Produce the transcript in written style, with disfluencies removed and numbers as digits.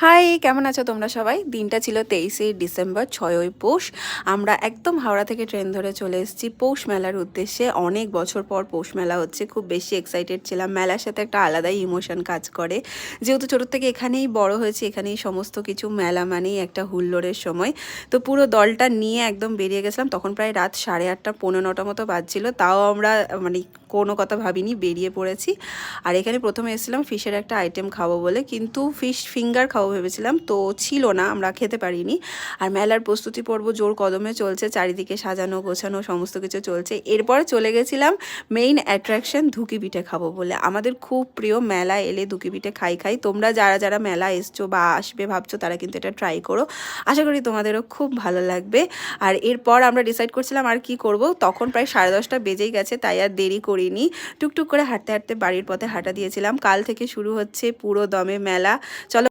High, কেমন আছো তোমরা সবাই? দিনটা ছিল 23শে ডিসেম্বর, 6ই পৌষ। আমরা একদম হাওড়া থেকে ট্রেন ধরে চলে এসেছি পৌষ মেলার উদ্দেশ্যে। অনেক বছর পর পৌষ মেলা হচ্ছে, খুব বেশি এক্সাইটেড ছিলাম। মেলার সাথে একটা আলাদাই ইমোশন কাজ করে, যেহেতু ছোটোর থেকে এখানেই বড় হয়েছি, এখানেই সমস্ত কিছু। মেলা মানেই একটা হুল্লোড়ের সময়। তো পুরো দলটা নিয়ে একদম বেরিয়ে গেছিলাম। তখন প্রায় রাত 8:30, 8:45 মতো বাজছিল। তাও আমরা মানে কোনো কথা ভাবিনি, বেরিয়ে পড়েছি। আর এখানে প্রথমে এসেছিলাম ফিশের একটা আইটেম খাবো বলে, কিন্তু ফিশ ফিঙ্গার খাবো ভেবেছিলাম, তো ছিল না, আমরা খেতে পারিনি। আর মেলার প্রস্তুতি পর্ব জোর কদমে চলছে, চারিদিকে সাজানো গোছানো সমস্ত কিছু চলছে। এরপরে চলে গেছিলাম মেইন অ্যাট্রাকশন ধুকি পিঠে খাবো বলে। আমাদের খুব প্রিয়, মেলা এলে ধুকি পিঠে খাই খাই। তোমরা যারা যারা মেলা এসছো বা আসবে ভাবছো, তারা কিন্তু এটা ট্রাই করো, আশা করি তোমাদেরও খুব ভালো লাগবে। আর এরপর আমরা ডিসাইড করছিলাম আর কি করব। তখন প্রায় 10:30 বেজেই গেছে, তাই আর দেরি করিনি। টুকটুক করে হাঁটতে হাঁটতে বাড়ির পথে হাঁটা দিয়েছিলাম। কাল থেকে শুরু হচ্ছে পুরো দমে মেলা। চলো